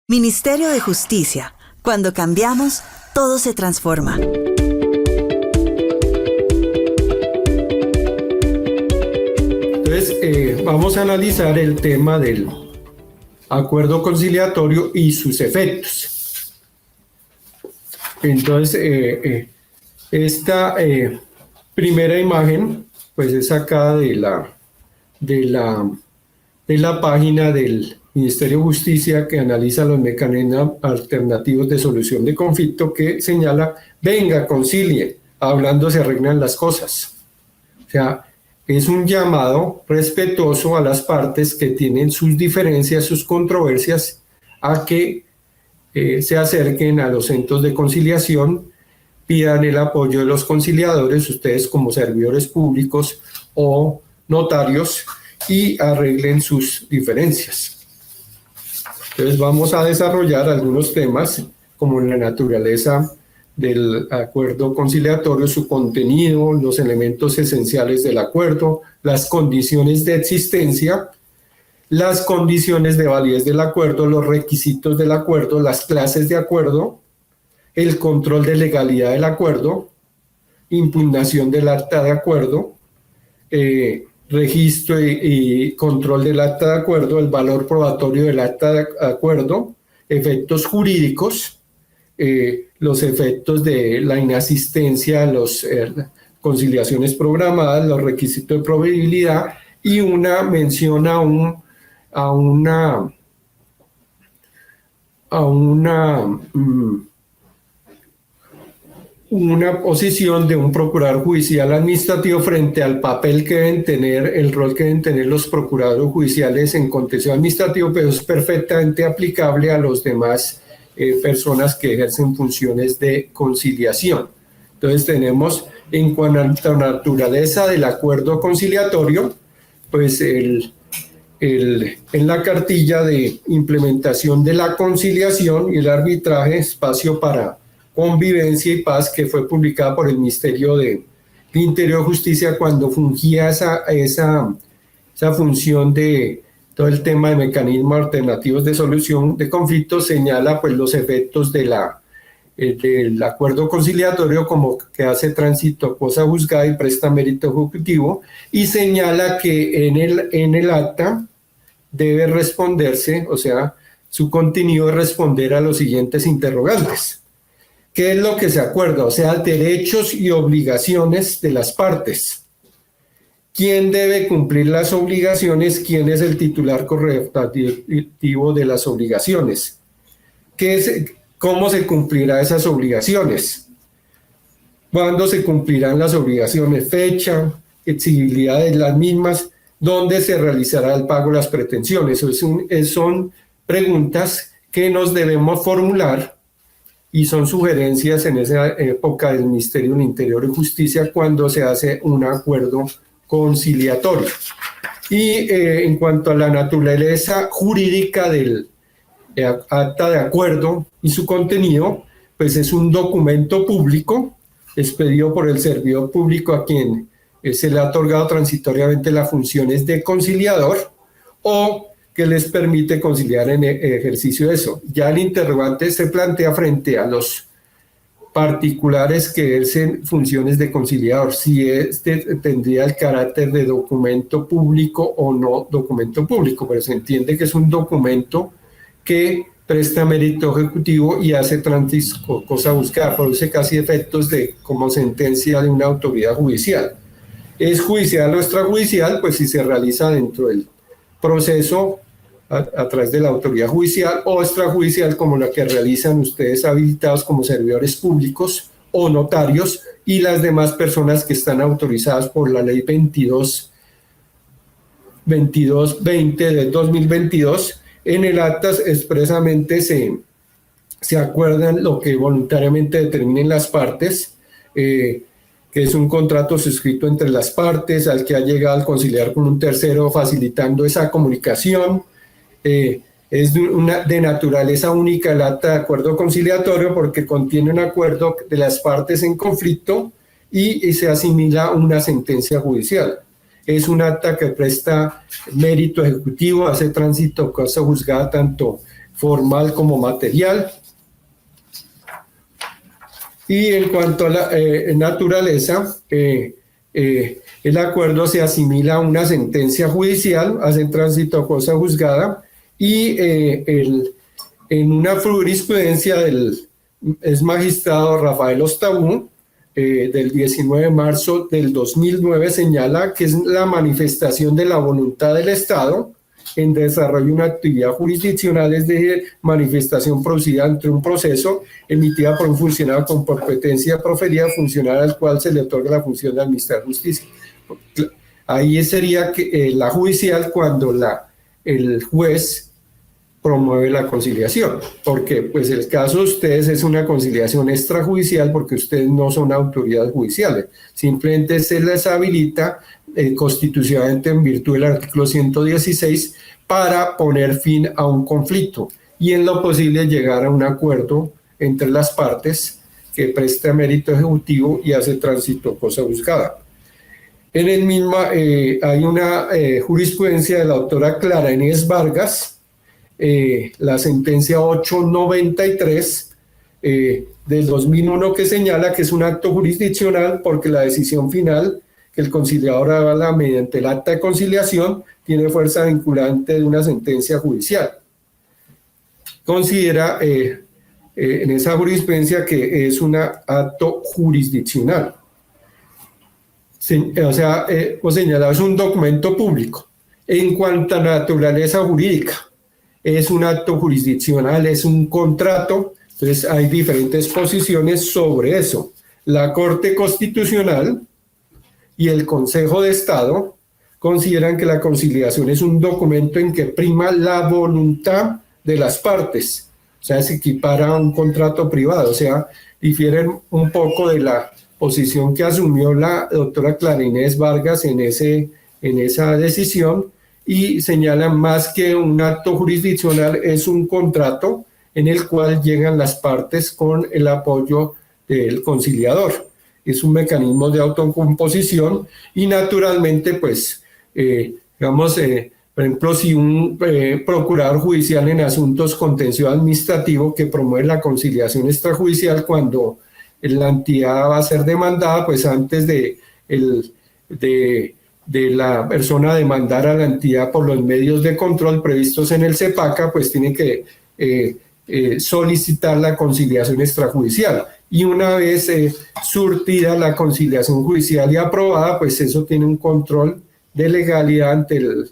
Ministerio de Justicia. Cuando cambiamos, todo se transforma. Entonces, vamos a analizar el tema del acuerdo conciliatorio y sus efectos. Entonces, esta primera imagen, pues es sacada de la página del Ministerio de Justicia, que analiza los mecanismos alternativos de solución de conflicto, que señala: venga, concilie, hablando se arreglan las cosas. O sea, es un llamado respetuoso a las partes que tienen sus diferencias, sus controversias, a que se acerquen a los centros de conciliación, pidan el apoyo de los conciliadores, ustedes como servidores públicos o notarios, y arreglen sus diferencias. Entonces vamos a desarrollar algunos temas, como la naturaleza del acuerdo conciliatorio, su contenido, los elementos esenciales del acuerdo, las condiciones de existencia, las condiciones de validez del acuerdo, los requisitos del acuerdo, las clases de acuerdo, el control de legalidad del acuerdo, impugnación del acta de acuerdo, registro y control del acta de acuerdo, el valor probatorio del acta de acuerdo, efectos jurídicos, los efectos de la inasistencia a las conciliaciones programadas, los requisitos de probabilidad, y una mención a una posición de un procurador judicial administrativo frente al papel que deben tener, el rol que deben tener los procuradores judiciales en contencioso administrativo, pero es perfectamente aplicable a los demás personas que ejercen funciones de conciliación. Entonces tenemos, en cuanto a la naturaleza del acuerdo conciliatorio, pues en la cartilla de implementación de la conciliación y el arbitraje, espacio para convivencia y paz, que fue publicada por el Ministerio de Interior y Justicia cuando fungía esa función de todo el tema de mecanismos alternativos de solución de conflictos, señala pues los efectos del acuerdo conciliatorio, como que hace tránsito a cosa juzgada y presta mérito ejecutivo, y señala que en el acta debe responderse, o sea, su contenido es responder a los siguientes interrogantes. ¿Qué es lo que se acuerda? O sea, derechos y obligaciones de las partes. ¿Quién debe cumplir las obligaciones? ¿Quién es el titular correlativo de las obligaciones? ¿Cómo se cumplirán esas obligaciones? ¿Cuándo se cumplirán las obligaciones? Fecha, exigibilidad de las mismas, ¿dónde se realizará el pago de las pretensiones? Son preguntas que nos debemos formular y son sugerencias en esa época del Ministerio del Interior y Justicia cuando se hace un acuerdo conciliatorio. Y en cuanto a la naturaleza jurídica del acta de acuerdo y su contenido, pues es un documento público expedido por el servidor público a quien se le ha otorgado transitoriamente las funciones de conciliador, o que les permite conciliar en ejercicio de eso. Ya el interrogante se plantea frente a los particulares que ejercen funciones de conciliador, si tendría el carácter de documento público o no documento público, pero se entiende que es un documento que presta mérito ejecutivo y hace tránsito cosa buscada, produce casi efectos como sentencia de una autoridad judicial. ¿Es judicial o extrajudicial? Pues si se realiza dentro del proceso a través de la autoridad judicial, o extrajudicial como la que realizan ustedes habilitados como servidores públicos o notarios y las demás personas que están autorizadas por la ley 2220 del 2022. En el acta expresamente se acuerdan lo que voluntariamente determinen las partes, que es un contrato suscrito entre las partes al que ha llegado al conciliar con un tercero, facilitando esa comunicación. Es de naturaleza única el acta de acuerdo conciliatorio porque contiene un acuerdo de las partes en conflicto y se asimila a una sentencia judicial. Es un acta que presta mérito ejecutivo, hace tránsito cosa juzgada tanto formal como material. Y en cuanto a la naturaleza, el acuerdo se asimila a una sentencia judicial, hace tránsito a cosa juzgada, y en una jurisprudencia del ex magistrado Rafael Ostabú, del 19 de marzo del 2009, señala que es la manifestación de la voluntad del Estado en desarrollo de una actividad jurisdiccional, es de manifestación producida ante un proceso emitida por un funcionario con competencia proferida, funcionario al cual se le otorga la función de administrar justicia. Ahí sería que, la judicial, cuando el juez promueve la conciliación, porque pues el caso de ustedes es una conciliación extrajudicial porque ustedes no son autoridades judiciales, simplemente se les habilita constitucionalmente en virtud del artículo 116 para poner fin a un conflicto y en lo posible llegar a un acuerdo entre las partes que preste mérito ejecutivo y hace tránsito cosa juzgada. En el mismo hay una jurisprudencia de la autora Clara Inés Vargas, la sentencia 893 del 2001, que señala que es un acto jurisdiccional porque la decisión final que el conciliador avala mediante el acta de conciliación tiene fuerza vinculante de una sentencia judicial. Considera en esa jurisprudencia que es un acto jurisdiccional. O sea, como señalado, es un documento público. En cuanto a naturaleza jurídica, es un acto jurisdiccional, es un contrato, entonces hay diferentes posiciones sobre eso. La Corte Constitucional y el Consejo de Estado consideran que la conciliación es un documento en que prima la voluntad de las partes, o sea, se equipara a un contrato privado, o sea, difieren un poco de la posición que asumió la doctora Clara Inés Vargas en esa decisión, y señalan más que un acto jurisdiccional es un contrato en el cual llegan las partes con el apoyo del conciliador. Es un mecanismo de autocomposición y naturalmente, pues, digamos, por ejemplo, si un procurador judicial en asuntos contencioso administrativo que promueve la conciliación extrajudicial, cuando la entidad va a ser demandada, pues antes de la persona demandar a la entidad por los medios de control previstos en el CEPACA, pues tiene que solicitar la conciliación extrajudicial. Y una vez surtida la conciliación judicial y aprobada, pues eso tiene un control de legalidad ante la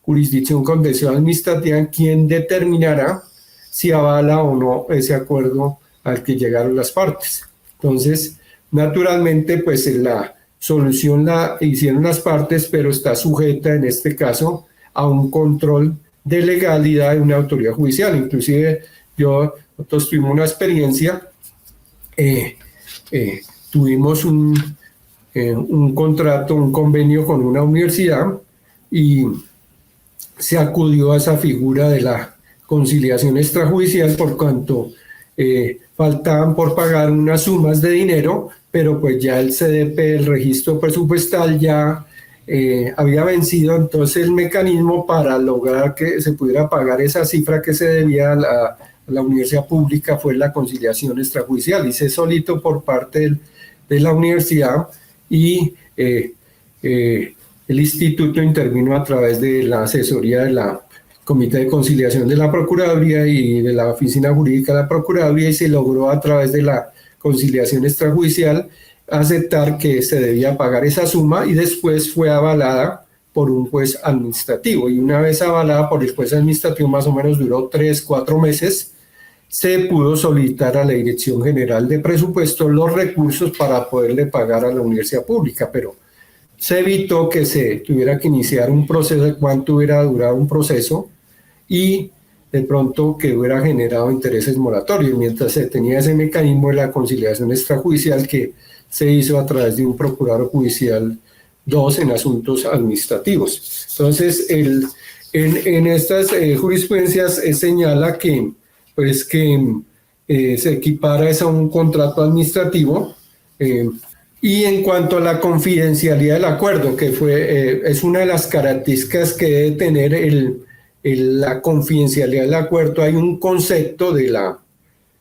jurisdicción contencioso administrativa, quien determinará si avala o no ese acuerdo al que llegaron las partes. Entonces, naturalmente, pues la solución la hicieron las partes, pero está sujeta en este caso a un control de legalidad de una autoridad judicial. Inclusive nosotros tuvimos una experiencia, tuvimos un contrato, un convenio con una universidad y se acudió a esa figura de la conciliación extrajudicial por cuanto faltaban por pagar unas sumas de dinero, pero pues ya el CDP, el registro presupuestal, ya había vencido. Entonces el mecanismo para lograr que se pudiera pagar esa cifra que se debía a la universidad pública fue la conciliación extrajudicial, hice solito por parte de la universidad, y el instituto intervino a través de la asesoría de la Comité de Conciliación de la Procuraduría y de la Oficina Jurídica de la Procuraduría, y se logró a través de la conciliación extrajudicial aceptar que se debía pagar esa suma, y después fue avalada por un juez administrativo, y una vez avalada por el juez administrativo, más o menos duró 3-4 meses, se pudo solicitar a la Dirección General de Presupuesto los recursos para poderle pagar a la universidad pública, pero se evitó que se tuviera que iniciar un proceso de cuánto hubiera durado un proceso y de pronto que hubiera generado intereses moratorios, mientras se tenía ese mecanismo de la conciliación extrajudicial que se hizo a través de un procurador judicial 2 en asuntos administrativos. Entonces, en estas jurisprudencias señala que se equipara a un contrato administrativo, y en cuanto a la confidencialidad del acuerdo, que es una de las características que debe tener la confidencialidad del acuerdo, hay un concepto de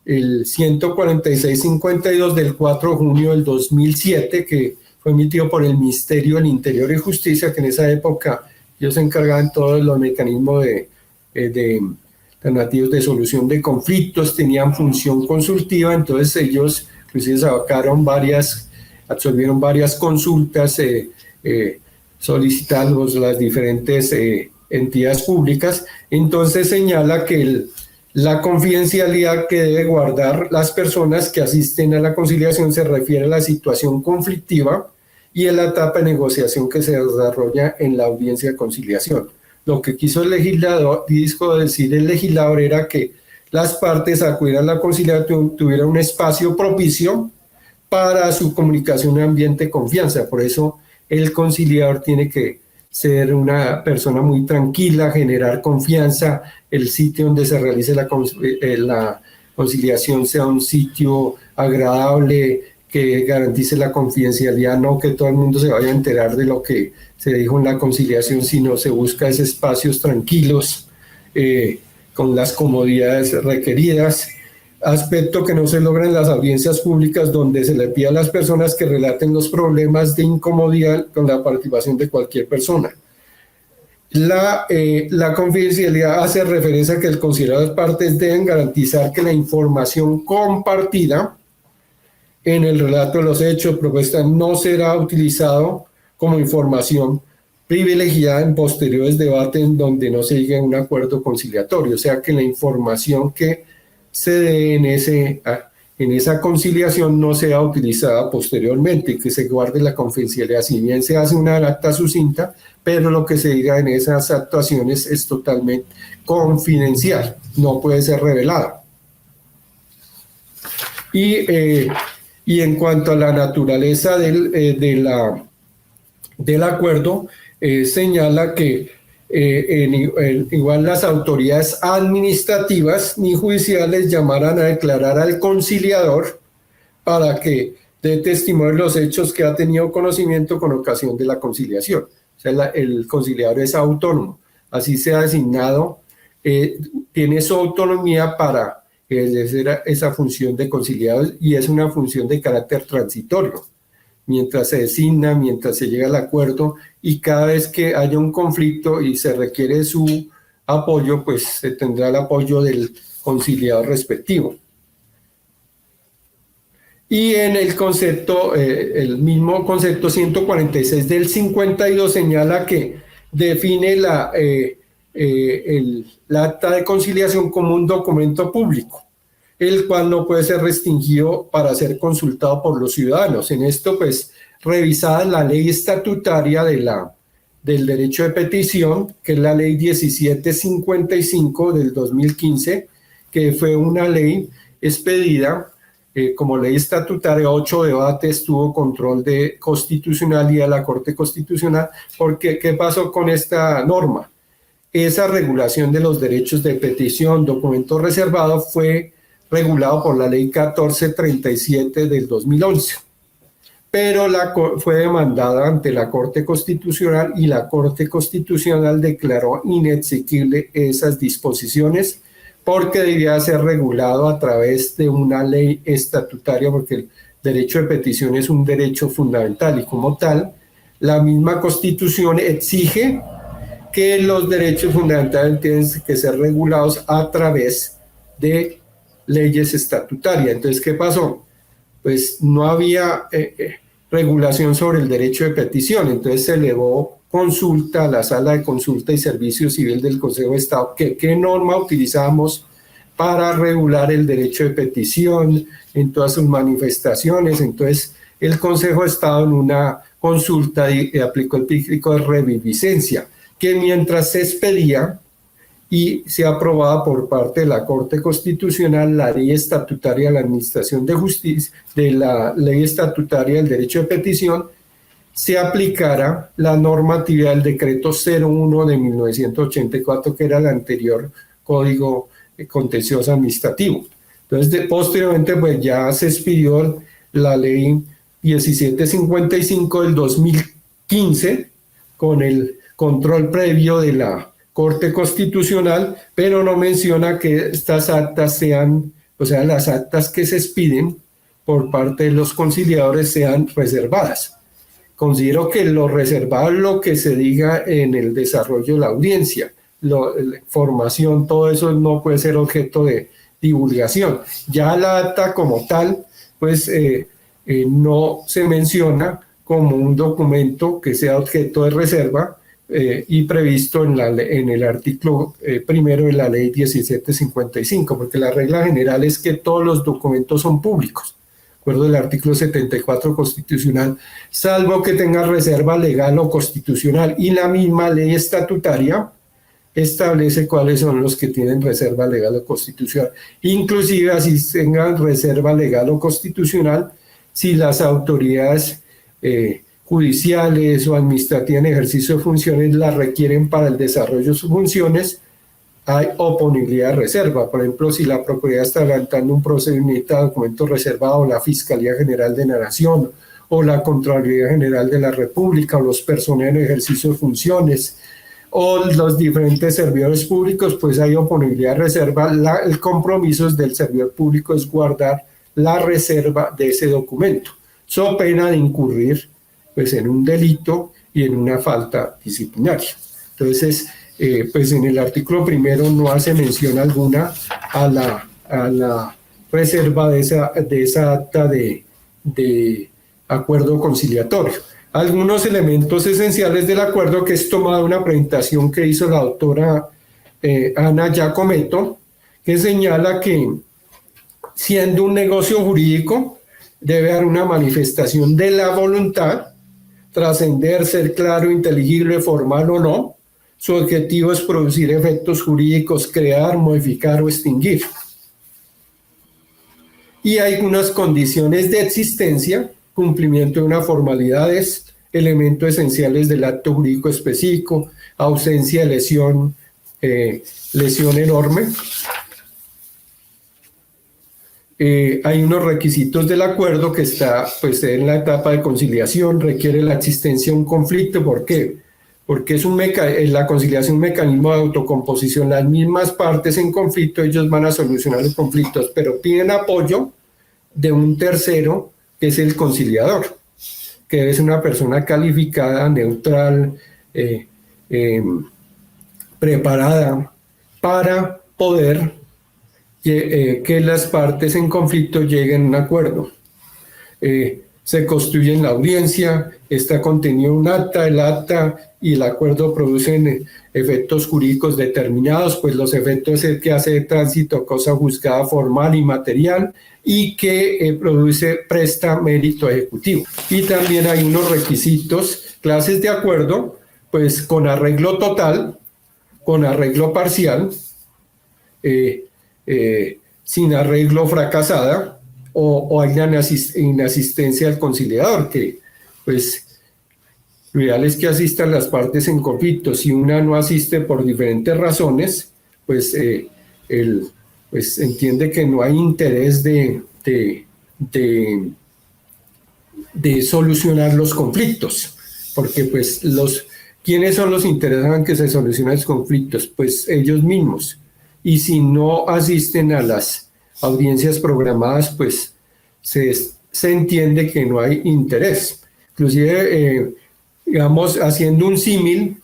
el 146-52 del 4 de junio del 2007, que fue emitido por el Ministerio del Interior y Justicia, que en esa época ellos se encargaban todos los mecanismos de alternativos de solución de conflictos, tenían función consultiva, entonces ellos inclusive absolvieron varias consultas, solicitando las diferentes entidades públicas. Entonces señala que la confidencialidad que debe guardar las personas que asisten a la conciliación se refiere a la situación conflictiva y a la etapa de negociación que se desarrolla en la audiencia de conciliación. Lo que quiso decir el legislador era que las partes acudieran a la conciliación tuvieran un espacio propicio para su comunicación en ambiente de confianza. Por eso el conciliador tiene que ser una persona muy tranquila, generar confianza, el sitio donde se realice la conciliación sea un sitio agradable, que garantice la confidencialidad, no que todo el mundo se vaya a enterar de lo que se dijo en la conciliación, sino se busca esos espacios tranquilos, con las comodidades requeridas. Aspecto que no se logra en las audiencias públicas, donde se le pide a las personas que relaten los problemas de incomodidad con la participación de cualquier persona. La confidencialidad hace referencia a que el conciliador de las partes deben garantizar que la información compartida en el relato de los hechos propuesta no será utilizado como información privilegiada en posteriores debates en donde no se llegue a un acuerdo conciliatorio, o sea que la información que se dé en esa conciliación no sea utilizada posteriormente, que se guarde la confidencialidad. Si bien se hace una acta sucinta, pero lo que se diga en esas actuaciones es totalmente confidencial, no puede ser revelada. Y en cuanto a la naturaleza del acuerdo, señala que igual las autoridades administrativas ni judiciales llamarán a declarar al conciliador para que dé testimonio de los hechos que ha tenido conocimiento con ocasión de la conciliación. O sea, el conciliador es autónomo, así sea designado, tiene su autonomía para ejercer esa función de conciliador, y es una función de carácter transitorio, mientras se designa, mientras se llega al acuerdo, y cada vez que haya un conflicto y se requiere su apoyo, pues se tendrá el apoyo del conciliador respectivo. Y en el concepto, el mismo concepto 146 del 52 señala que define la acta de conciliación como un documento público, el cual no puede ser restringido para ser consultado por los ciudadanos. En esto, pues, revisada la ley estatutaria del derecho de petición, que es la ley 1755 del 2015, que fue una ley expedida como ley estatutaria. 8 debates, tuvo control de constitucionalidad de la Corte Constitucional, porque ¿qué pasó con esta norma? Esa regulación de los derechos de petición, documento reservado, fue regulado por la ley 1437 del 2011, pero fue demandada ante la Corte Constitucional, y la Corte Constitucional declaró inexequible esas disposiciones porque debía ser regulado a través de una ley estatutaria, porque el derecho de petición es un derecho fundamental, y como tal, la misma Constitución exige que los derechos fundamentales tienen que ser regulados a través de leyes estatutarias. Entonces, ¿qué pasó? Pues no había regulación sobre el derecho de petición, entonces se elevó consulta a la Sala de Consulta y Servicio Civil del Consejo de Estado, ¿qué norma utilizamos para regular el derecho de petición en todas sus manifestaciones? Entonces, el Consejo de Estado en una consulta aplicó el principio de reviviscencia, que mientras se expedía y se aprobaba por parte de la Corte Constitucional la ley estatutaria de la Administración de Justicia, de la ley estatutaria del derecho de petición, se aplicara la normatividad del decreto 01 de 1984, que era el anterior Código Contencioso Administrativo. Entonces, posteriormente, pues ya se expidió la ley 1755 del 2015, con el control previo de la Corte Constitucional, pero no menciona que estas actas sean, o sea, las actas que se expiden por parte de los conciliadores sean reservadas. Considero que lo reservado es lo que se diga en el desarrollo de la audiencia, la formación, todo eso no puede ser objeto de divulgación. Ya la acta como tal, pues no se menciona como un documento que sea objeto de reserva y previsto en el artículo primero de la ley 1755, porque la regla general es que todos los documentos son públicos, de acuerdo al artículo 74 constitucional, salvo que tenga reserva legal o constitucional, y la misma ley estatutaria establece cuáles son los que tienen reserva legal o constitucional. Inclusive así tengan reserva legal o constitucional, si las autoridades judiciales o administrativas en ejercicio de funciones la requieren para el desarrollo de sus funciones, hay oponibilidad de reserva. Por ejemplo, si la Procuraduría está adelantando un procedimiento de documento reservado, la Fiscalía General de la Nación o la Contraloría General de la República o los personeros en ejercicio de funciones o los diferentes servidores públicos, pues hay oponibilidad de reserva. El compromiso del servidor público es guardar la reserva de ese documento, so pena de incurrir pues, en un delito y en una falta disciplinaria. Entonces, pues en el artículo primero no hace mención alguna a la reserva de esa acta de acuerdo conciliatorio. Algunos elementos esenciales del acuerdo, que es tomada de una presentación que hizo la doctora Ana Giacometto, que señala que siendo un negocio jurídico debe haber una manifestación de la voluntad, trascender, ser claro, inteligible, formal o no. Su objetivo es producir efectos jurídicos, crear, modificar o extinguir. Y hay unas condiciones de existencia, cumplimiento de unas formalidades, elementos esenciales del acto jurídico específico, ausencia de lesión enorme. Hay unos requisitos del acuerdo que está pues, en la etapa de conciliación, requiere la existencia de un conflicto. ¿Por qué? Porque es la conciliación es un mecanismo de autocomposición. Las mismas partes en conflicto, ellos van a solucionar los conflictos, pero piden apoyo de un tercero, que es el conciliador, que es una persona calificada, neutral, preparada para poder que las partes en conflicto lleguen a un acuerdo. Se construye en la audiencia, está contenido un acta, el acta y el acuerdo producen efectos jurídicos determinados, pues los efectos es el que hace de tránsito cosa juzgada formal y material y que presta mérito ejecutivo. Y también hay unos requisitos, clases de acuerdo, pues con arreglo total, con arreglo parcial, sin arreglo fracasada, o hay una inasistencia al conciliador, que pues lo ideal es que asistan las partes en conflicto. Si una no asiste por diferentes razones, pues pues entiende que no hay interés de solucionar los conflictos, porque pues ¿quiénes son los interesados en que se solucionen los conflictos? Pues ellos mismos. Y si no asisten a las audiencias programadas, pues se entiende que no hay interés. Inclusive, digamos, haciendo un símil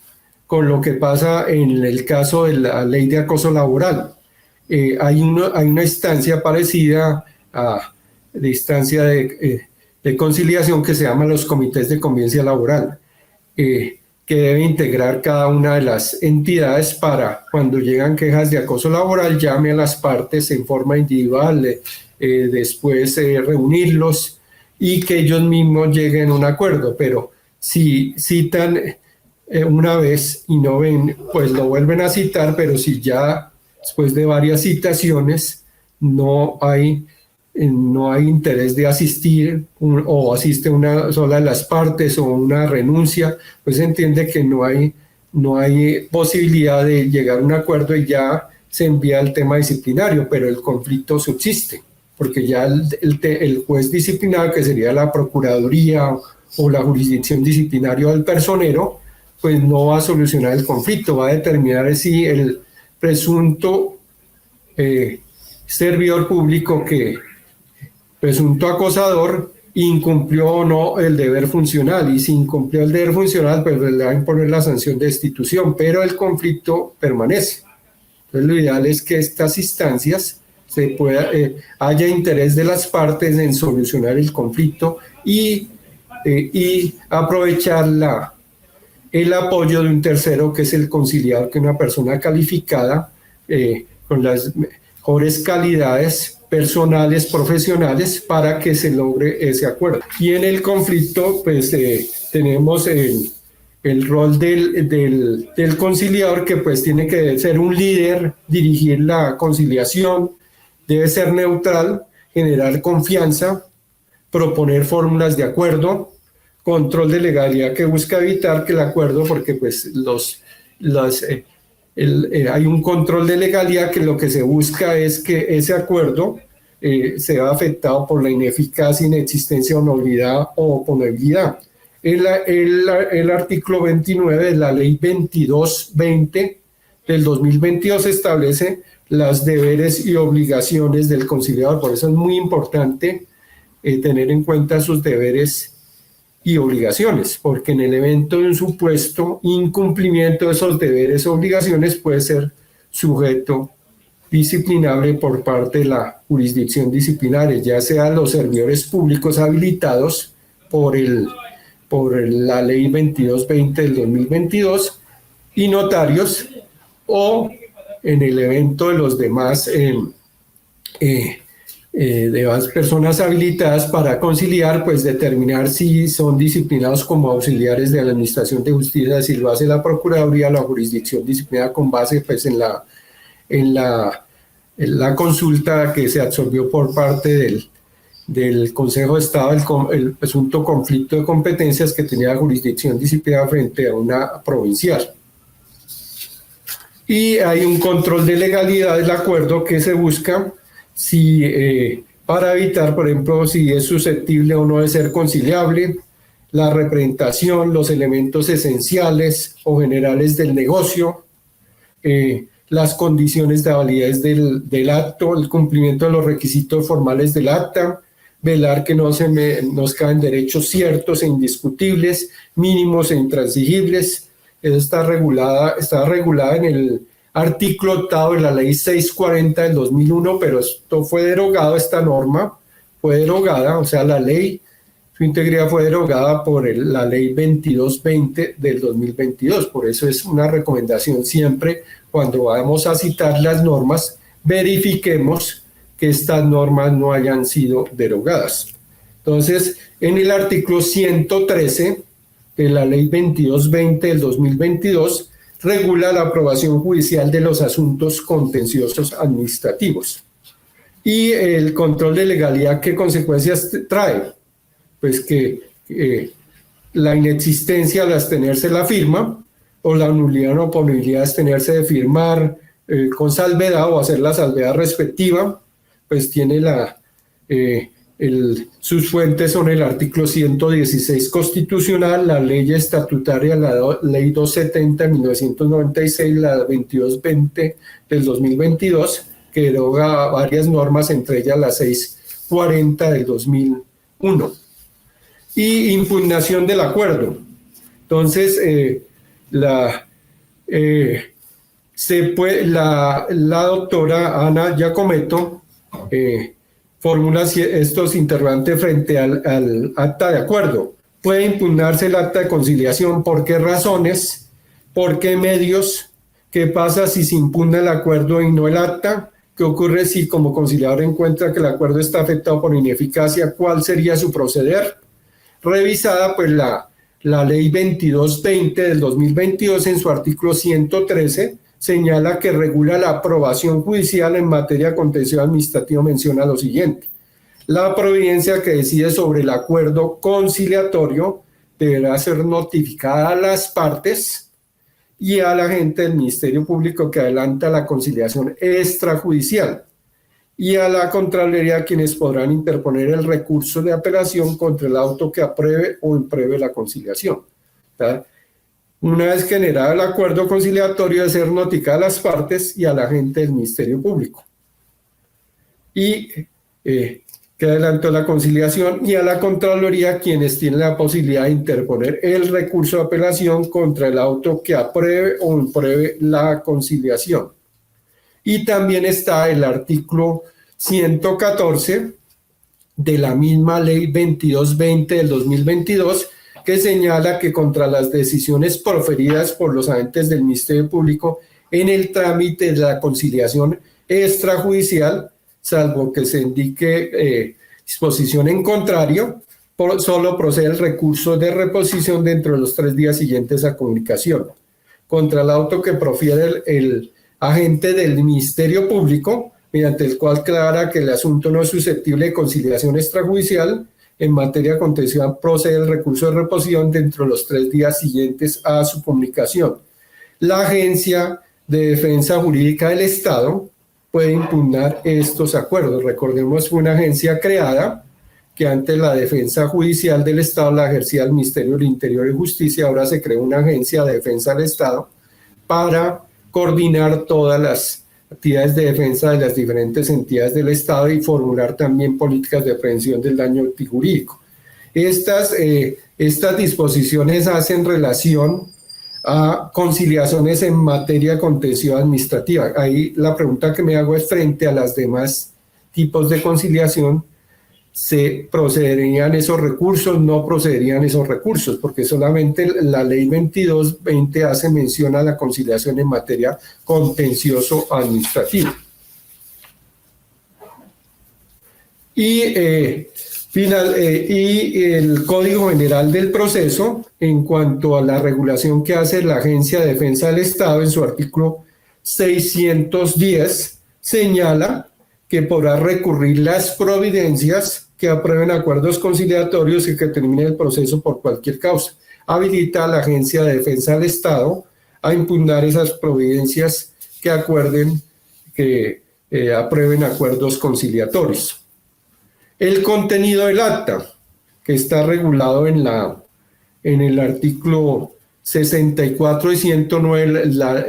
con lo que pasa en el caso de la ley de acoso laboral. Hay una instancia parecida de instancia de conciliación que se llama los comités de convivencia laboral, que debe integrar cada una de las entidades para, cuando llegan quejas de acoso laboral, llame a las partes en forma individual, después reunirlos y que ellos mismos lleguen a un acuerdo. Pero si citan una vez y no ven, pues lo vuelven a citar, pero si ya después de varias citaciones no hay interés de asistir o asiste una sola de las partes o una renuncia, pues se entiende que no hay posibilidad de llegar a un acuerdo y ya se envía el tema disciplinario, pero el conflicto subsiste, porque ya el juez disciplinario, que sería la Procuraduría o la jurisdicción disciplinaria del personero, pues no va a solucionar el conflicto, va a determinar si el presunto servidor público, presunto acosador, incumplió o no el deber funcional, y si incumplió el deber funcional, pues le va a imponer la sanción de destitución, pero el conflicto permanece. Entonces lo ideal es que estas instancias haya interés de las partes en solucionar el conflicto y aprovechar el apoyo de un tercero, que es el conciliador, que es una persona calificada con las mejores calidades personales, profesionales, para que se logre ese acuerdo. Y en el conflicto, pues tenemos el rol del conciliador, que pues tiene que ser un líder, dirigir la conciliación, debe ser neutral, generar confianza, proponer fórmulas de acuerdo, control de legalidad que busca evitar que el acuerdo, porque pues hay un control de legalidad que lo que se busca es que ese acuerdo sea afectado por la ineficacia, inexistencia, o nulidad o oponibilidad. El artículo 29 de la ley 2220 del 2022 establece los deberes y obligaciones del conciliador. Por eso es muy importante tener en cuenta sus deberes y obligaciones, porque en el evento de un supuesto incumplimiento de esos deberes o obligaciones puede ser sujeto disciplinable por parte de la jurisdicción disciplinaria, ya sean los servidores públicos habilitados por la ley 2220 del 2022 y notarios, o en el evento de los demás de las personas habilitadas para conciliar, pues determinar si son disciplinados como auxiliares de la Administración de Justicia, si lo hace la Procuraduría o la jurisdicción disciplinaria, con base pues en la consulta que se absolvió por parte del Consejo de Estado, el presunto conflicto de competencias que tenía la jurisdicción disciplinaria frente a una provincial. Y hay un control de legalidad del acuerdo que se busca para evitar, por ejemplo, si es susceptible o no de ser conciliable, la representación, los elementos esenciales o generales del negocio, las condiciones de validez del acto, el cumplimiento de los requisitos formales del acta, velar que nos caen derechos ciertos e indiscutibles, mínimos e intransigibles. Eso está regulada en el artículo 8 de la ley 640 del 2001, pero esto fue derogado, esta norma fue derogada, o sea, la ley, su integridad fue derogada por la ley 2220 del 2022. Por eso es una recomendación siempre, cuando vamos a citar las normas, verifiquemos que estas normas no hayan sido derogadas. Entonces, en el artículo 113 de la ley 2220 del 2022, regula la aprobación judicial de los asuntos contenciosos administrativos. Y el control de legalidad, ¿qué consecuencias trae? Pues que la inexistencia al abstenerse la firma, o la nulidad o oponibilidad de abstenerse de firmar con salvedad o hacer la salvedad respectiva, pues tiene sus fuentes son el artículo 116 constitucional, la ley estatutaria, la ley 270 de 1996, la 2220 del 2022, que deroga varias normas, entre ellas la 640 del 2001. Y impugnación del acuerdo. Entonces, la doctora Ana Giacometto formula estos interrogantes frente al acta de acuerdo. Puede impugnarse el acta de conciliación. ¿Por qué razones? ¿Por qué medios? ¿Qué pasa si se impugna el acuerdo y no el acta? ¿Qué ocurre si como conciliador encuentra que el acuerdo está afectado por ineficacia? ¿Cuál sería su proceder? Revisada pues la ley 2220 del 2022 en su artículo 113, señala que regula la aprobación judicial en materia contencioso administrativo, menciona lo siguiente: la providencia que decide sobre el acuerdo conciliatorio deberá ser notificada a las partes y a la gente del Ministerio Público que adelanta la conciliación extrajudicial, y a la Contraloría, quienes podrán interponer el recurso de apelación contra el auto que apruebe o impruebe la conciliación. ¿Tá? Una vez generado el acuerdo conciliatorio, debe ser notificada a las partes y al agente del Ministerio Público. Y que adelantó la conciliación, y a la Contraloría, quienes tienen la posibilidad de interponer el recurso de apelación contra el auto que apruebe o impruebe la conciliación. Y también está el artículo 114 de la misma ley 2220 del 2022, que señala que contra las decisiones proferidas por los agentes del Ministerio Público en el trámite de la conciliación extrajudicial, salvo que se indique disposición en contrario, solo procede el recurso de reposición dentro de los 3 días siguientes a comunicación. Contra el auto que profiere el agente del Ministerio Público, mediante el cual aclara que el asunto no es susceptible de conciliación extrajudicial, en materia contenciosa procede el recurso de reposición dentro de los 3 días siguientes a su comunicación. La Agencia de Defensa Jurídica del Estado puede impugnar estos acuerdos. Recordemos que fue una agencia creada que antes la defensa judicial del Estado la ejercía el Ministerio del Interior y Justicia. Ahora se creó una agencia de defensa del Estado para coordinar todas las actividades de defensa de las diferentes entidades del Estado y formular también políticas de prevención del daño jurídico. Estas disposiciones hacen relación a conciliaciones en materia contenciosa administrativa. Ahí la pregunta que me hago es, frente a los demás tipos de conciliación, ¿se procederían esos recursos? ¿No procederían esos recursos? Porque solamente la ley 2220 hace mención a la conciliación en materia contencioso administrativa. Y el Código General del Proceso, en cuanto a la regulación que hace la Agencia de Defensa del Estado, en su artículo 610, señala que podrá recurrir las providencias que aprueben acuerdos conciliatorios y que terminen el proceso por cualquier causa. Habilita a la Agencia de Defensa del Estado a impugnar esas providencias que acuerden, que aprueben acuerdos conciliatorios. El contenido del acta, que está regulado en el artículo 64 y 109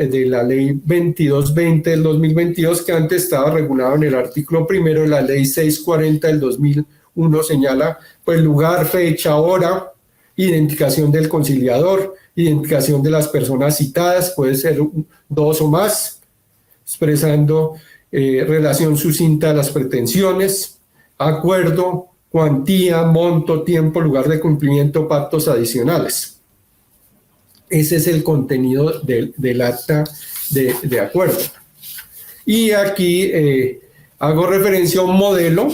de la ley 2220 del 2022, que antes estaba regulado en el artículo primero de la ley 640 del 2001, señala pues lugar, fecha, hora, identificación del conciliador, identificación de las personas citadas, puede ser 2 o más, expresando relación sucinta de las pretensiones, acuerdo, cuantía, monto, tiempo, lugar de cumplimiento, pactos adicionales. Ese es el contenido del acta de acuerdo. Y aquí hago referencia a un modelo,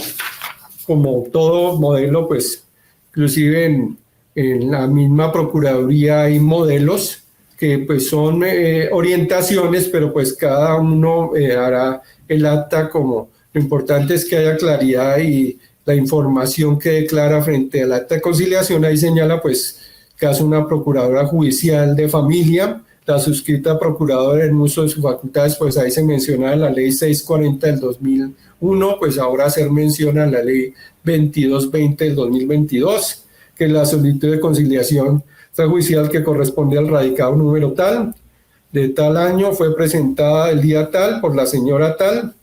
como todo modelo, pues inclusive en la misma Procuraduría hay modelos que pues son orientaciones, pero pues cada uno hará el acta como... Lo importante es que haya claridad y la información que declara frente al acta de conciliación. Ahí señala pues que hace una procuradora judicial de familia, la suscrita procuradora en uso de sus facultades, pues ahí se menciona la ley 640 del 2001, pues ahora hacer mención a la ley 2220 del 2022, que la solicitud de conciliación extrajudicial que corresponde al radicado número tal, de tal año, fue presentada el día tal por la señora tal,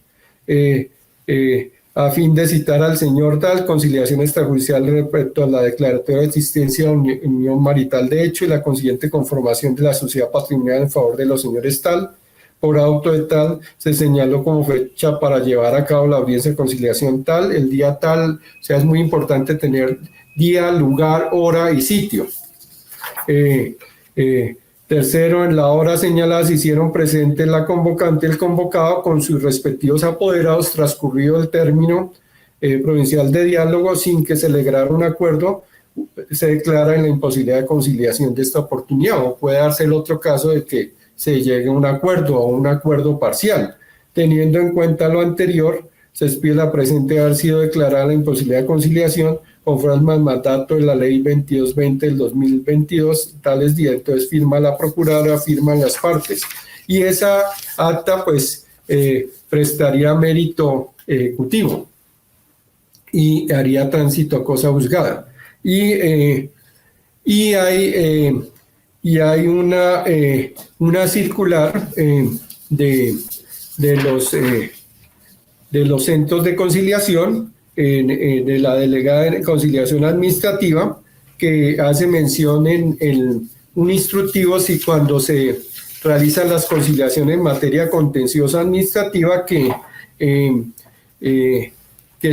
a fin de citar al señor tal, conciliación extrajudicial respecto a la declaratoria de existencia de unión marital de hecho y la consiguiente conformación de la sociedad patrimonial en favor de los señores tal, por auto de tal, se señaló como fecha para llevar a cabo la audiencia de conciliación tal, el día tal. O sea, es muy importante tener día, lugar, hora y sitio. Tercero, en la hora señalada se hicieron presentes la convocante y el convocado con sus respectivos apoderados transcurrido el término provincial de diálogo sin que se lograra un acuerdo, se declara en la imposibilidad de conciliación de esta oportunidad. O puede darse el otro caso de que se llegue a un acuerdo o un acuerdo parcial. Teniendo en cuenta lo anterior, se expide la presente haber sido declarada la imposibilidad de conciliación conforme al mandato de la ley 2220 del 2022, tales días. Entonces firma la procuradora, firman las partes. Y esa acta pues prestaría mérito ejecutivo y haría tránsito a cosa juzgada. Y y hay una circular de los centros de conciliación, de la delegada de conciliación administrativa, que hace mención en un instructivo si cuando se realizan las conciliaciones en materia contenciosa administrativa que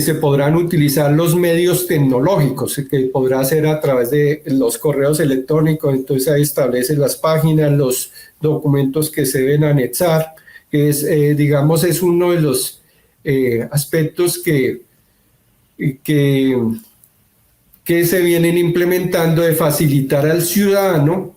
se podrán utilizar los medios tecnológicos, que podrá ser a través de los correos electrónicos. Entonces ahí establece las páginas, los documentos que se deben anexar, que es, digamos, es uno de los aspectos que se vienen implementando de facilitar al ciudadano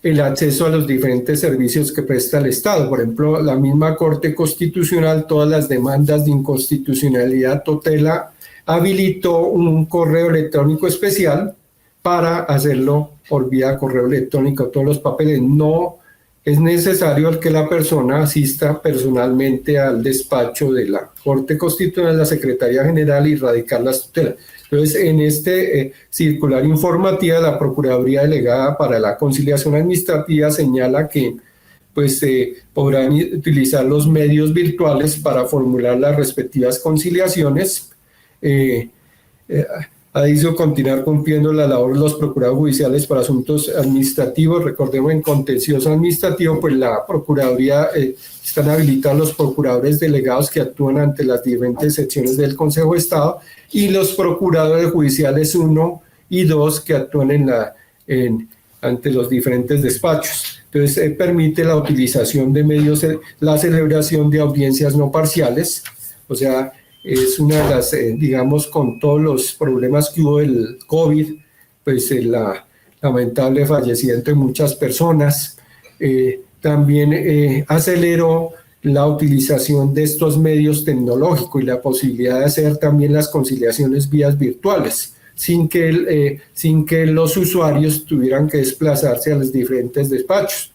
el acceso a los diferentes servicios que presta el Estado. Por ejemplo, la misma Corte Constitucional, todas las demandas de inconstitucionalidad tutela, habilitó un correo electrónico especial para hacerlo por vía correo electrónico, todos los papeles. No es necesario que la persona asista personalmente al despacho de la Corte Constitucional, la Secretaría General, y radicar las tutelas. Entonces, en este circular informativa, la Procuraduría Delegada para la Conciliación Administrativa señala que pues, podrán utilizar los medios virtuales para formular las respectivas conciliaciones. Ha dicho continuar cumpliendo la labor de los procuradores judiciales para asuntos administrativos. Recordemos, en contencioso administrativo, pues la Procuraduría están habilitados los procuradores delegados que actúan ante las diferentes secciones del Consejo de Estado y los procuradores judiciales 1 y 2 que actúan ante los diferentes despachos. Entonces, permite la utilización de medios, la celebración de audiencias no parciales, o sea, es una de las, digamos, con todos los problemas que hubo del COVID, pues la lamentable fallecimiento de muchas personas, también aceleró la utilización de estos medios tecnológicos y la posibilidad de hacer también las conciliaciones vías virtuales, sin que los usuarios tuvieran que desplazarse a los diferentes despachos.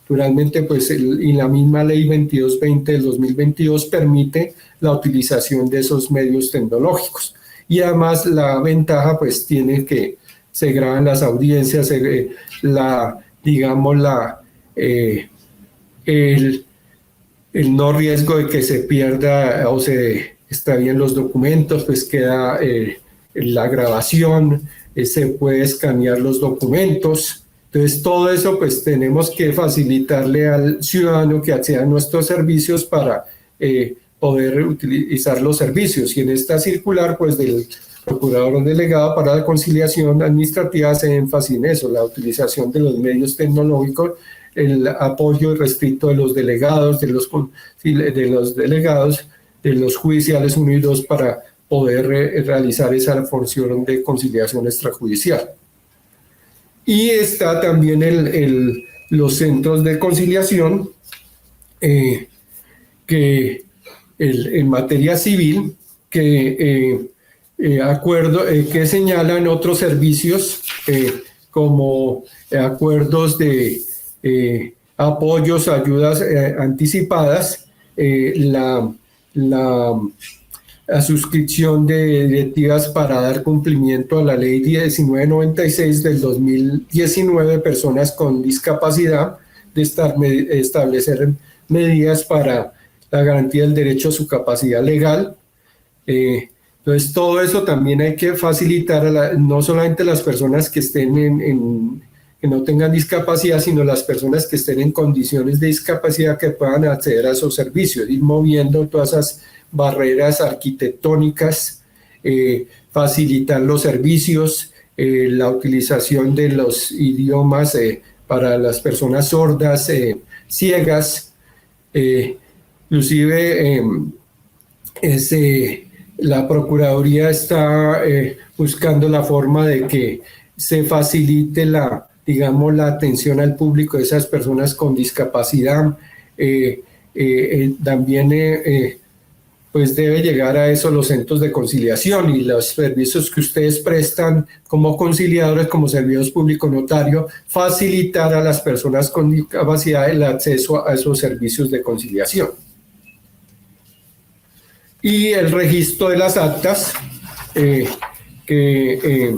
Naturalmente, pues, y la misma ley 2220 del 2022 permite la utilización de esos medios tecnológicos. Y además la ventaja, pues, tiene que se graban las audiencias, el no riesgo de que se pierda o se extravíen los documentos, pues queda la grabación, se puede escanear los documentos. Entonces, todo eso, pues, tenemos que facilitarle al ciudadano que acceda a nuestros servicios para poder utilizar los servicios. Y en esta circular, pues, del Procurador Delegado para la Conciliación Administrativa hace énfasis en eso, la utilización de los medios tecnológicos, el apoyo restricto de los delegados, de los judiciales 1 y 2 para poder realizar esa función de conciliación extrajudicial. Y está también los centros de conciliación que en materia civil que señalan otros servicios como acuerdos de apoyos, ayudas anticipadas, la suscripción de directivas para dar cumplimiento a la ley 1996 del 2019, personas con discapacidad, de establecer medidas para la garantía del derecho a su capacidad legal. Entonces, todo eso también hay que facilitar no solamente a las personas que estén que no tengan discapacidad, sino las personas que estén en condiciones de discapacidad que puedan acceder a esos servicios, ir moviendo todas esas barreras arquitectónicas, facilitar los servicios, la utilización de los idiomas para las personas sordas, ciegas, inclusive la Procuraduría está buscando la forma de que se facilite la atención al público de esas personas con discapacidad. También pues debe llegar a eso los centros de conciliación y los servicios que ustedes prestan como conciliadores, como servicios públicos notarios, facilitar a las personas con discapacidad el acceso a esos servicios de conciliación. Y el registro de las actas, que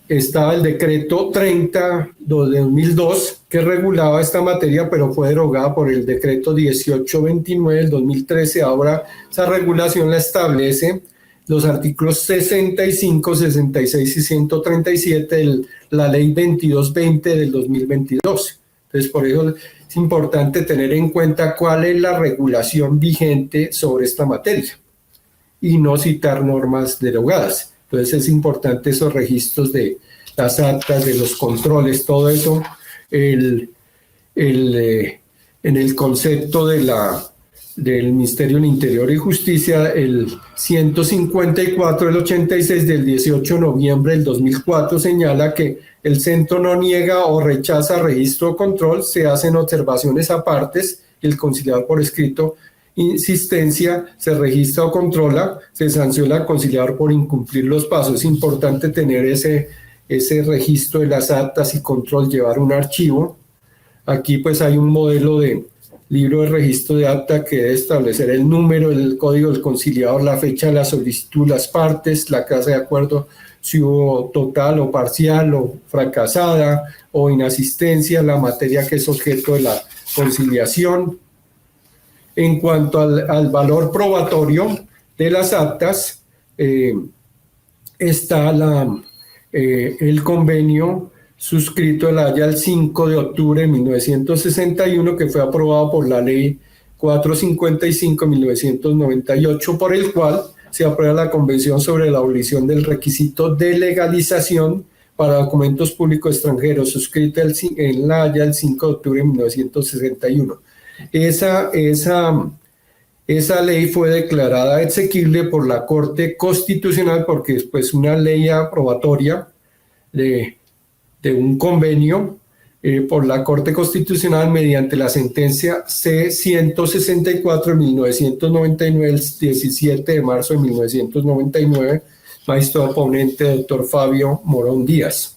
estaba el decreto 30 de 2002 que regulaba esta materia, pero fue derogada por el decreto 1829 del 2013. Ahora esa regulación la establece los artículos 65, 66 y 137 de la ley 2220 del 2022. Entonces, por eso es importante tener en cuenta cuál es la regulación vigente sobre esta materia y no citar normas derogadas. Entonces es importante esos registros de las actas, de los controles, todo eso, en el concepto del Ministerio del Interior y Justicia, el 154 del 86 del 18 de noviembre del 2004 señala que el centro no niega o rechaza registro o control, se hacen observaciones apartes, el conciliador por escrito insistencia, se registra o controla, se sanciona al conciliador por incumplir los pasos. Es importante tener ese registro de las actas y control, llevar un archivo. Aquí pues hay un modelo de libro de registro de acta que debe establecer el número, el código del conciliador, la fecha de la solicitud, las partes, la clase de acuerdo, si hubo total o parcial o fracasada o inasistencia, la materia que es objeto de la conciliación. En cuanto al valor probatorio de las actas, está el convenio suscrito en La Haya el 5 de octubre de 1961, que fue aprobado por la ley 455-1998, por el cual se aprueba la Convención sobre la abolición del requisito de legalización para documentos públicos extranjeros, suscrita en La Haya el 5 de octubre de 1961. Esa ley fue declarada exequible por la Corte Constitucional porque es pues una ley aprobatoria de un convenio por la Corte Constitucional mediante la sentencia C-164 de 1999, el 17 de marzo de 1999, magistrado ponente doctor Fabio Morón Díaz.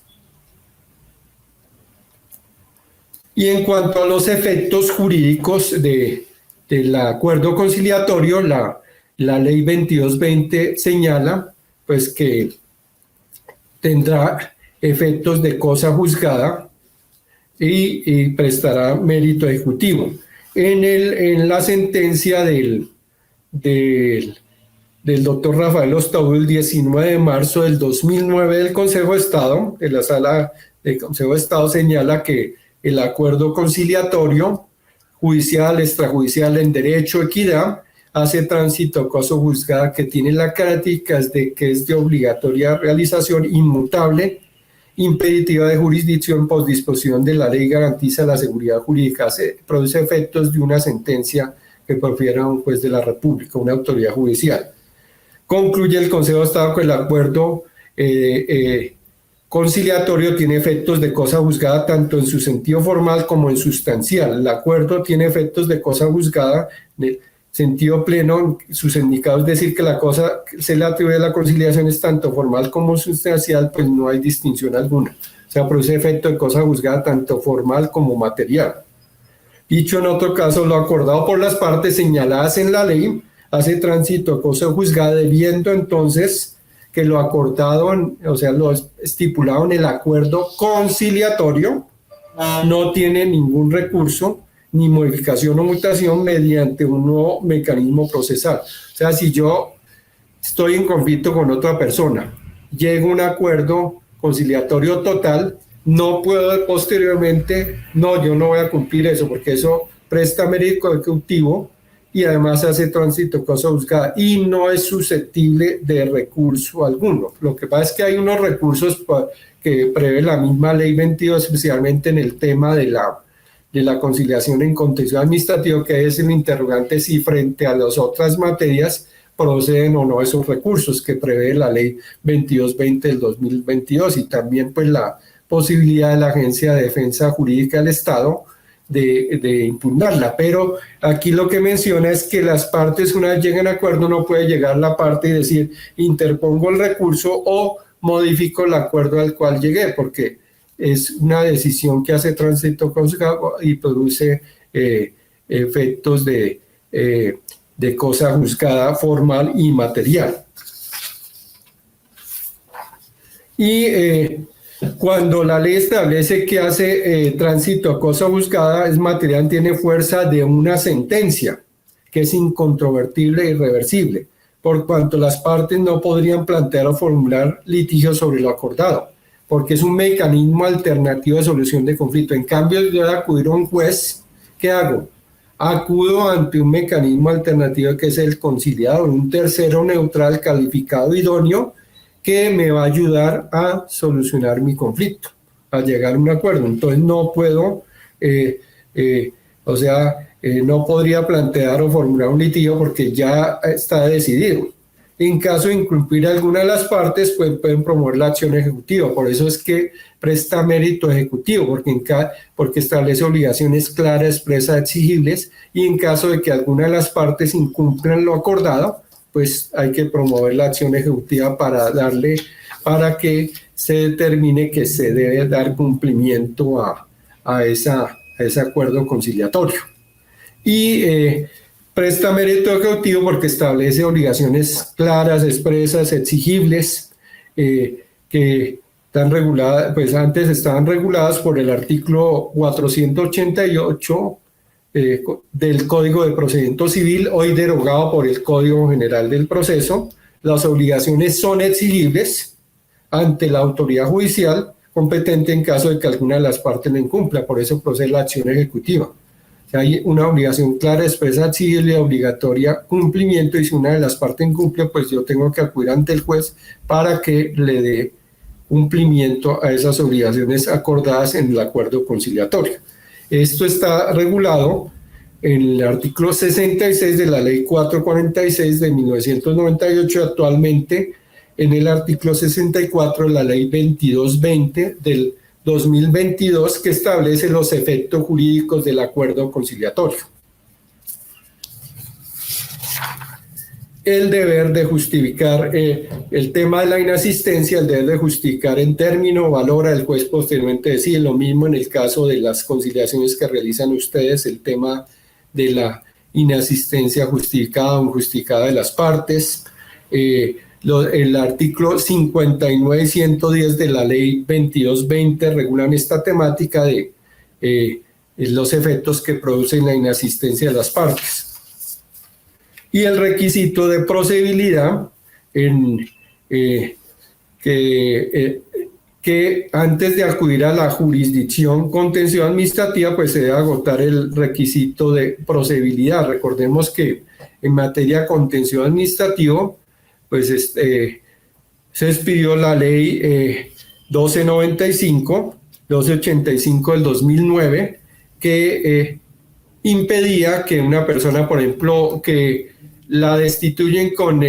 Y en cuanto a los efectos jurídicos del acuerdo conciliatorio, la ley 2220 señala pues que tendrá efectos de cosa juzgada y prestará mérito ejecutivo. En la sentencia del doctor Rafael Ostaudo el 19 de marzo del 2009 del Consejo de Estado, de la Sala del Consejo de Estado, señala que el acuerdo conciliatorio judicial, extrajudicial en derecho, equidad, hace tránsito a cosa juzgada que tiene la característica de que es de obligatoria realización, inmutable, impeditiva de jurisdicción, por disposición de la ley, garantiza la seguridad jurídica, produce efectos de una sentencia que profiera un juez de la República, una autoridad judicial. Concluye el Consejo de Estado que el acuerdo conciliatorio tiene efectos de cosa juzgada tanto en su sentido formal como en sustancial. El acuerdo tiene efectos de cosa juzgada en el sentido pleno, sus significados, es decir, que la cosa se le atribuye a la conciliación es tanto formal como sustancial, pues no hay distinción alguna. O sea, produce efecto de cosa juzgada tanto formal como material. Dicho en otro caso, lo acordado por las partes señaladas en la ley hace tránsito a cosa juzgada, debiendo entonces que lo acordado, o sea, lo estipulado en el acuerdo conciliatorio, no tiene ningún recurso, ni modificación o mutación mediante un nuevo mecanismo procesal. O sea, si yo estoy en conflicto con otra persona, llego a un acuerdo conciliatorio total, no puedo posteriormente, no, yo no voy a cumplir eso, porque eso presta mérito ejecutivo y además hace tránsito cosa juzgada y no es susceptible de recurso alguno. Lo que pasa es que hay unos recursos que prevé la misma ley 22, especialmente en el tema de la conciliación en contencioso administrativo, que es el interrogante si frente a las otras materias proceden o no esos recursos que prevé la ley 2220 del 2022, y también pues la posibilidad de la Agencia de Defensa Jurídica del Estado de impugnarla. Pero aquí lo que menciona es que las partes, una vez lleguen a acuerdo, no puede llegar la parte y decir interpongo el recurso o modifico el acuerdo al cual llegué, porque es una decisión que hace tránsito juzgado y produce efectos de cosa juzgada formal y material. Y Cuando la ley establece que hace tránsito a cosa juzgada, es material, tiene fuerza de una sentencia, que es incontrovertible e irreversible, por cuanto las partes no podrían plantear o formular litigios sobre lo acordado, porque es un mecanismo alternativo de solución de conflicto. En cambio, yo al acudir a un juez, ¿qué hago? Acudo ante un mecanismo alternativo que es el conciliador, un tercero neutral calificado idóneo que me va a ayudar a solucionar mi conflicto, a llegar a un acuerdo. Entonces no puedo, no podría plantear o formular un litigio porque ya está decidido. En caso de incumplir alguna de las partes, pues pueden promover la acción ejecutiva. Por eso es que presta mérito ejecutivo, porque establece obligaciones claras, expresas, exigibles, y en caso de que alguna de las partes incumplan lo acordado, pues hay que promover la acción ejecutiva para que se determine que se debe dar cumplimiento a ese acuerdo conciliatorio. Y presta mérito ejecutivo porque establece obligaciones claras, expresas, exigibles, que están reguladas, pues antes estaban reguladas por el artículo 488 del Código de Procedimiento Civil, hoy derogado por el Código General del Proceso. Las obligaciones son exigibles ante la autoridad judicial competente en caso de que alguna de las partes lo incumpla, por eso procede la acción ejecutiva. Hay una obligación clara, expresa, exigible, obligatoria, cumplimiento, y si una de las partes incumple, pues yo tengo que acudir ante el juez para que le dé cumplimiento a esas obligaciones acordadas en el acuerdo conciliatorio. Esto está regulado en el artículo 66 de la Ley 446 de 1998, actualmente en el artículo 64 de la Ley 2220 del 2022, que establece los efectos jurídicos del acuerdo conciliatorio. El deber de justificar el tema de la inasistencia, el deber de justificar en término, valora, el juez posteriormente decide. Lo mismo en el caso de las conciliaciones que realizan ustedes, el tema de la inasistencia justificada o injustificada de las partes. El artículo 59 y 110 de la Ley 2220 regulan esta temática de los efectos que producen la inasistencia de las partes. Y el requisito de procedibilidad, que antes de acudir a la jurisdicción contencioso administrativa, pues se debe agotar el requisito de procedibilidad. Recordemos que en materia contencioso administrativo, pues se expidió la ley 1285 del 2009, que impedía que una persona, por ejemplo, que la destituyen con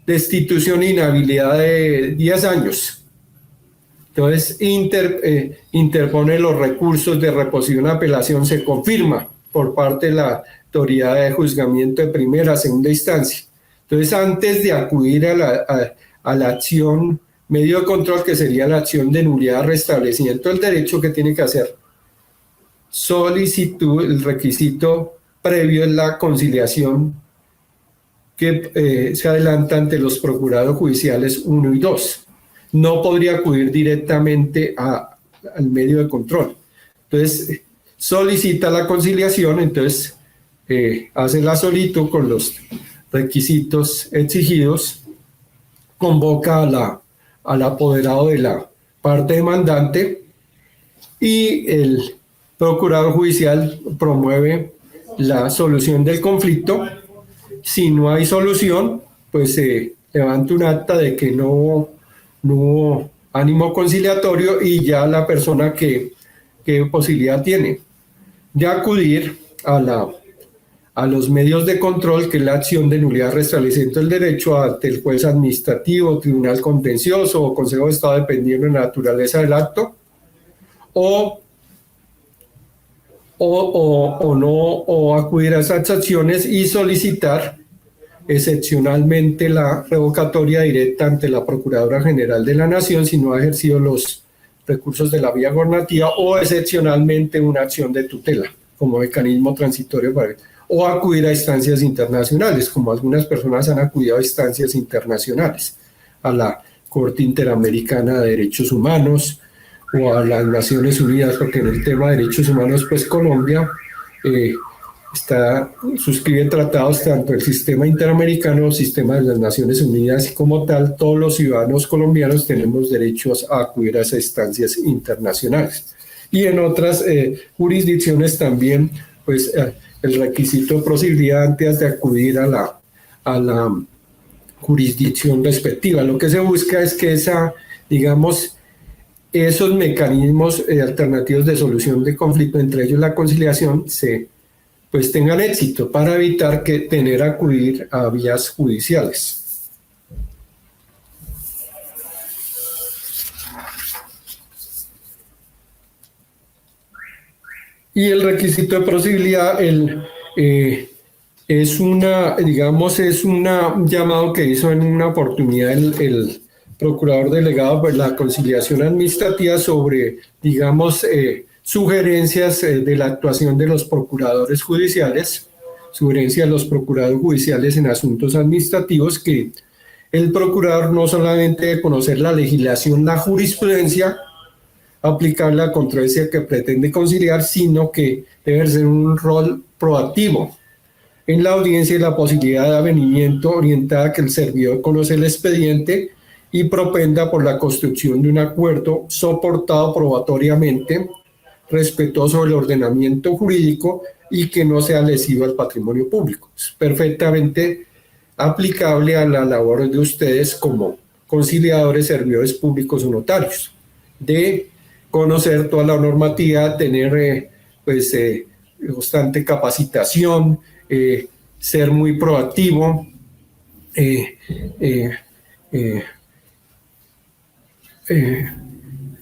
destitución e inhabilidad de 10 años. Entonces interpone los recursos de reposición, apelación, se confirma por parte de la autoridad de juzgamiento de primera, segunda instancia. Entonces, antes de acudir a la acción medio de control, que sería la acción de nulidad, restablecimiento del derecho, que tiene que hacer solicitud, el requisito previo es la conciliación que se adelanta ante los procurados judiciales 1 y 2. No podría acudir directamente al medio de control. Entonces, solicita la conciliación, entonces hace la solicitud con los requisitos exigidos, convoca al apoderado de la parte demandante y el procurador judicial promueve la solución del conflicto. Si no hay solución, pues se levanta un acta de que no hubo ánimo conciliatorio y ya la persona que posibilidad tiene de acudir a los medios de control, que es la acción de nulidad, restablecimiento del derecho ante el juez administrativo, tribunal contencioso o consejo de estado, dependiendo de la naturaleza del acto, o acudir a esas acciones y solicitar excepcionalmente la revocatoria directa ante la Procuradora General de la Nación si no ha ejercido los recursos de la vía gobernativa, o excepcionalmente una acción de tutela como mecanismo transitorio o acudir a instancias internacionales, como algunas personas han acudido a instancias internacionales, a la Corte Interamericana de Derechos Humanos o a las Naciones Unidas, porque en el tema de derechos humanos, pues Colombia suscribe tratados tanto el sistema interamericano, sistema de las Naciones Unidas, y como tal, todos los ciudadanos colombianos tenemos derechos a acudir a esas instancias internacionales. Y en otras jurisdicciones también, pues el requisito de posibilidad antes de acudir a la jurisdicción respectiva. Lo que se busca es que esos mecanismos alternativos de solución de conflicto, entre ellos la conciliación, pues tengan éxito para evitar tener que acudir a vías judiciales. Y el requisito de posibilidad es un llamado que hizo en una oportunidad el procurador delegado de la conciliación administrativa sobre, sugerencias de la actuación de los procuradores judiciales, sugerencias de los procuradores judiciales en asuntos administrativos, que el procurador no solamente debe conocer la legislación, la jurisprudencia aplicable a la controversia que pretende conciliar, sino que debe ser un rol proactivo en la audiencia y la posibilidad de avenimiento orientada a que el servidor conoce el expediente y propenda por la construcción de un acuerdo soportado probatoriamente, respetuoso del ordenamiento jurídico y que no sea lesivo al patrimonio público. Es perfectamente aplicable a la labor de ustedes como conciliadores, servidores públicos o notarios, de conocer toda la normativa, tener constante capacitación, ser muy proactivo,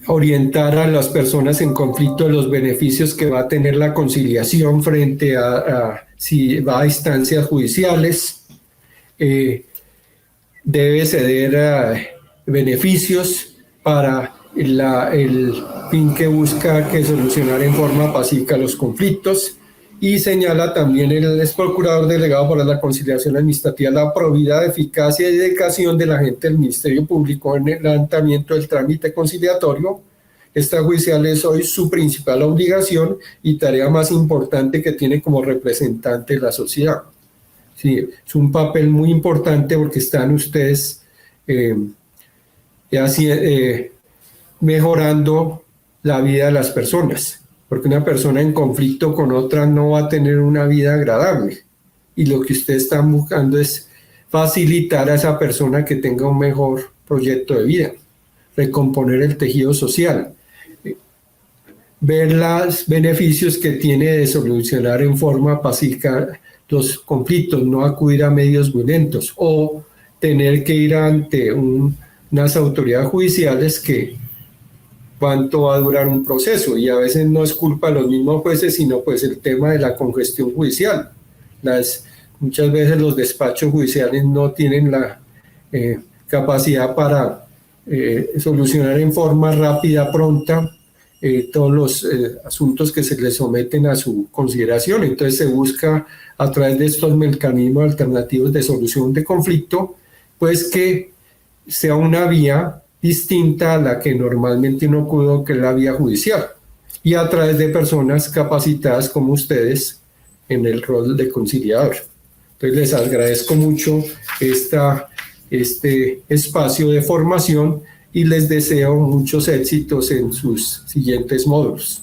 orientar a las personas en conflicto de los beneficios que va a tener la conciliación frente a si va a instancias judiciales, debe ceder beneficios para el fin que busca que solucionar en forma pacífica los conflictos, y señala también el ex procurador delegado para la conciliación administrativa la probidad, eficacia y dedicación del agente del Ministerio Público en el levantamiento del trámite conciliatorio. Esta judicial es hoy su principal obligación y tarea más importante que tiene como representante de la sociedad. Sí, es un papel muy importante porque están ustedes mejorando la vida de las personas, porque una persona en conflicto con otra no va a tener una vida agradable, y lo que ustedes están buscando es facilitar a esa persona que tenga un mejor proyecto de vida, recomponer el tejido social, ver los beneficios que tiene de solucionar en forma pacífica los conflictos, no acudir a medios violentos o tener que ir ante unas autoridades judiciales que cuánto va a durar un proceso, y a veces no es culpa de los mismos jueces, sino pues el tema de la congestión judicial. Muchas veces los despachos judiciales no tienen la capacidad para solucionar en forma rápida, pronta, todos los asuntos que se les someten a su consideración. Entonces se busca a través de estos mecanismos alternativos de solución de conflicto, pues que sea una vía distinta a la que normalmente uno acude, que es la vía judicial, y a través de personas capacitadas como ustedes en el rol de conciliador. Entonces les agradezco mucho este espacio de formación y les deseo muchos éxitos en sus siguientes módulos.